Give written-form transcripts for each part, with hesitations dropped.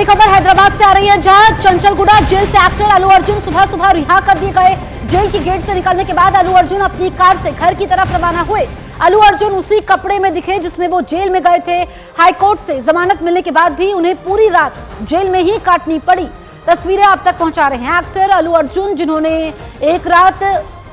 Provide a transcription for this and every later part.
खबर हैदराबाद से आ रही है, जहां चंचलगुड़ा जेल से एक्टर अल्लू अर्जुन सुबह सुबह रिहा कर दिए गए। जेल की गेट से निकलने के बाद अल्लू अर्जुन अपनी कार से घर की तरफ रवाना हुए। अल्लू अर्जुन उसी कपड़े में दिखे जिसमें वो जेल में गए थे। हाईकोर्ट से जमानत मिलने के बाद भी उन्हें पूरी रात जेल में ही काटनी पड़ी। तस्वीरें आप तक पहुंचा रहे हैं एक्टर अल्लू अर्जुन, जिन्होंने एक रात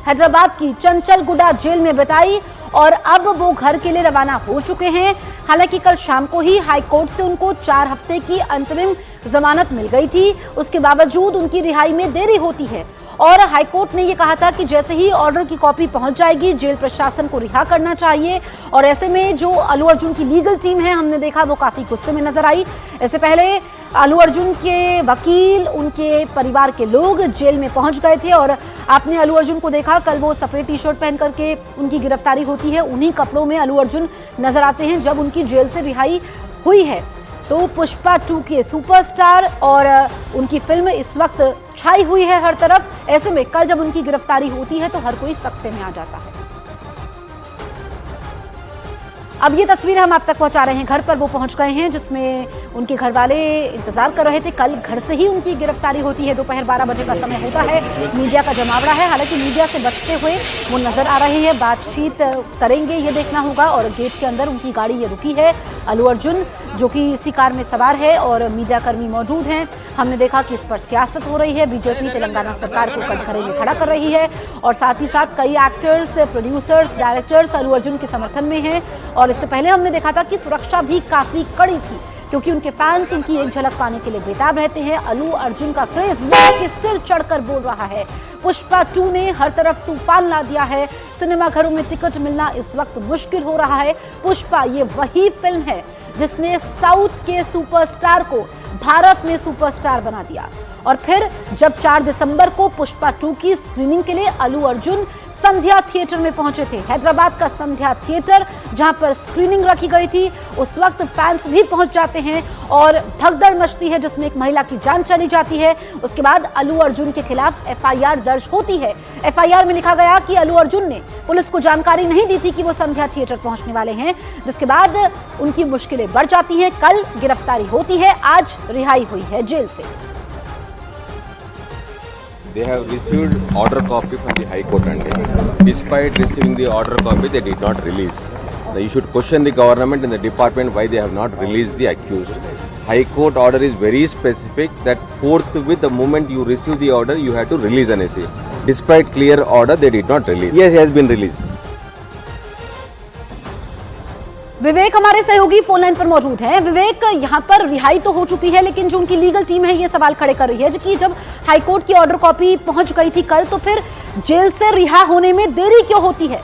हैदराबाद की चंचलगुड़ा जेल में बिताई और अब वो घर के लिए रवाना हो चुके हैं। हालांकि कल शाम को ही हाईकोर्ट से उनको 4 हफ्ते की अंतरिम जमानत मिल गई थी। उसके बावजूद उनकी रिहाई में देरी होती है और हाईकोर्ट ने ये कहा था कि जैसे ही ऑर्डर की कॉपी पहुंच जाएगी जेल प्रशासन को रिहा करना चाहिए। और ऐसे में जो अल्लू अर्जुन की लीगल टीम है, हमने देखा वो काफी गुस्से में नजर आई। इससे पहले अल्लू अर्जुन के वकील, उनके परिवार के लोग जेल में पहुंच गए थे और आपने अल्लू अर्जुन को देखा, कल वो सफेद टी शर्ट पहन करके उनकी गिरफ्तारी होती है। उन्हीं कपड़ों में अल्लू अर्जुन नजर आते हैं जब उनकी जेल से रिहाई हुई है। तो पुष्पा 2 के सुपरस्टार और उनकी फिल्म इस वक्त छाई हुई है हर तरफ। ऐसे में कल जब उनकी गिरफ्तारी होती है तो हर कोई सख्ते में आ जाता है। अब ये तस्वीर हम आप तक पहुंचा रहे हैं, घर पर वो पहुंच गए हैं जिसमें उनके घर वाले इंतजार कर रहे थे। कल घर से ही उनकी गिरफ्तारी होती है। दोपहर 12 बजे का समय होता है। मीडिया का जमावड़ा है, हालांकि मीडिया से बचते हुए वो नजर आ रहे हैं। बातचीत करेंगे ये देखना होगा। और गेट के अंदर उनकी गाड़ी ये रुकी है। अल्लू अर्जुन जो कि इसी कार में सवार है और मीडिया कर्मी मौजूद हैं। हमने देखा कि इस पर सियासत हो रही है। बीजेपी तेलंगाना सरकार को कटघरे में खड़ा कर रही है और साथ ही साथ कई actors, producers, directors Allu Arjun के समर्थन में हैं। और इससे पहले हमने देखा था कि सुरक्षा भी काफी कड़ी थी क्योंकि उनके फैंस उनकी एक झलक पाने के लिए बेताब रहते हैं। अल्लू अर्जुन का क्रेज के सिर चढ़कर बोल रहा है। पुष्पा 2 ने हर तरफ तूफान ला दिया है। सिनेमाघरों में टिकट मिलना इस वक्त मुश्किल हो रहा है। पुष्पा ये वही फिल्म है जिसने साउथ के सुपरस्टार को भारत में सुपरस्टार बना दिया। और फिर जब 4 दिसंबर को पुष्पा 2 की स्क्रीनिंग के लिए अल्लू अर्जुन संध्या थिएटर में पहुंचे थे, हैदराबाद का संध्या थिएटर जहां पर स्क्रीनिंग रखी गई थी, उस वक्त फैंस भी पहुंच जाते हैं और भगदड़ मचती है जिसमें एक महिला की जान चली जाती है। उसके बाद अल्लू अर्जुन के खिलाफ एफआईआर दर्ज होती है। एफआईआर में लिखा गया कि अल्लू अर्जुन ने पुलिस को जानकारी नहीं दी थी कि वो संध्या थिएटर पहुंचने वाले हैं, जिसके बाद उनकी मुश्किलें बढ़ जाती हैं। कल गिरफ्तारी होती है, आज रिहाई हुई है जेल से। They have received order copy from the High Court and despite receiving the order copy, they did not release. Now you should question the government and the department why they have not released the accused. High Court order is very specific that forthwith the moment you receive the order, you have to release an essay. Despite clear order, they did not release. Yes, he has been released. विवेक हमारे सहयोगी phone line पर मौजूद हैं। विवेक, यहाँ पर रिहाई तो हो चुकी है लेकिन जो उनकी लीगल टीम है ये सवाल खड़े कर रही है कि जब हाईकोर्ट की ऑर्डर कॉपी पहुंच गई थी कल, तो फिर जेल से रिहा होने में देरी क्यों होती है?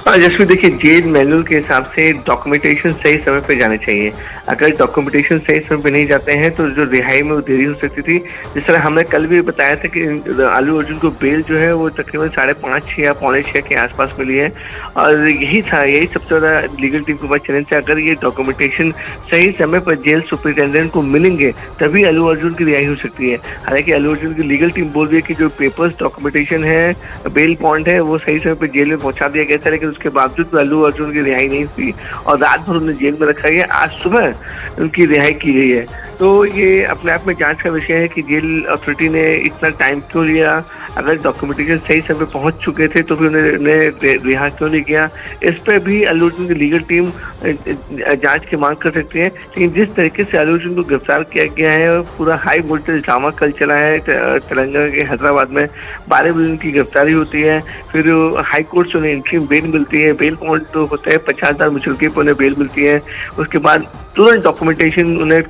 जैसे देखिए, जेल मैनुअल के हिसाब से डॉक्यूमेंटेशन सही समय पे जाने चाहिए। अगर डॉक्यूमेंटेशन सही समय पे नहीं जाते हैं तो जो रिहाई में वो देरी हो सकती थी। जिस तरह हमने कल भी बताया था कि अल्लू अर्जुन को बेल जो है वो तकरीबन 5:30 या 5:45 के आसपास मिली है और यही सबसे ज़्यादा लीगल टीम के पास चैलेंज है। अगर ये डॉक्यूमेंटेशन सही समय पर जेल सुपरिटेंडेंट को मिलेंगे तभी अल्लू अर्जुन की रिहाई हो सकती है। हालांकि अल्लू अर्जुन की लीगल टीम बोल रही है कि जो पेपर्स डॉक्यूमेंटेशन है, बेल बॉन्ड है, वो सही समय पर जेल में पहुंचा दिया गया था, लेकिन उसके बावजूद भी अल्लू अर्जुन की रिहाई नहीं हुई और रात भर उन्हें जेल में रखा गया। आज सुबह उनकी रिहाई की गई है। तो ये अपने आप में जांच का विषय है कि जेल अथॉरिटी ने इतना टाइम क्यों लिया। अगर डॉक्यूमेंटेशन सही समय पहुंच चुके थे तो फिर उन्हें रिहा क्यों नहीं किया। इस पर भी अल्लू अर्जुन की लीगल टीम जांच की मांग कर सकती है। लेकिन जिस तरीके से अल्लू अर्जुन को गिरफ्तार किया गया है, पूरा हाई वोल्टेज ड्रामा कल चला है तेलंगाना के हैदराबाद में। 12 बजे उनकी गिरफ्तारी होती है, फिर हाई कोर्ट से उन्हें इंटरिम बेल मिलती है। बेल बॉन्ड तो होता है 50,000 मुचलके पर उन्हें बेल मिलती है। उसके बाद तुरंत डॉक्यूमेंटेशन उन्हें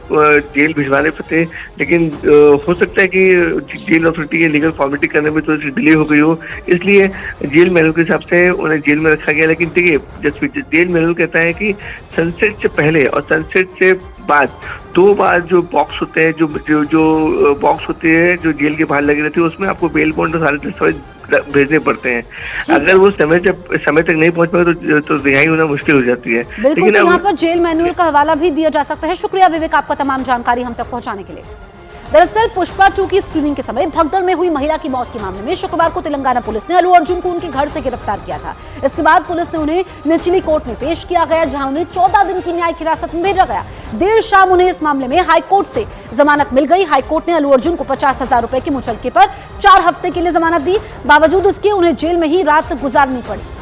जेल भिजवाने पड़ते, लेकिन हो सकता है कि जेल अथॉरिटी के लीगल फॉर्मेलिटी करने में थोड़ी सी डिले हो गई हो, इसलिए जेल मैनुअल के हिसाब से उन्हें जेल में रखा गया। लेकिन देखिए, जेल मैनुअल कहता है कि सनसेट से पहले और सनसेट से बाद 2 बार जो बॉक्स होते हैं, जो बॉक्स होती है जो जेल के बाहर लगी रहती है, उसमें आपको बेल बॉन्ड और सारे दस्तावेज भेजने पड़ते हैं। अगर वो समय तक नहीं पहुंच पाए तो रिहाई होना मुश्किल हो जाती है। बिल्कुल, तो यहाँ पर जेल मैनुअल का हवाला भी दिया जा सकता है। शुक्रिया विवेक आपका तमाम जानकारी हम तक पहुंचाने के लिए। दरअसल पुष्पा 2 की स्क्रीनिंग के समय भगदड़ में हुई महिला की मौत के मामले में शुक्रवार को तेलंगाना पुलिस ने अल्लू अर्जुन को उनके घर से गिरफ्तार किया था। इसके बाद पुलिस ने उन्हें निचली कोर्ट में पेश किया गया, जहां उन्हें 14 दिन की न्यायिक हिरासत में भेजा गया। देर शाम उन्हें इस मामले में हाईकोर्ट से जमानत मिल गई। हाईकोर्ट ने अल्लू अर्जुन को 50,000 रुपए के मुचलके पर 4 हफ्ते के लिए जमानत दी। बावजूद इसके उन्हें जेल में ही रात गुजारनी पड़ी।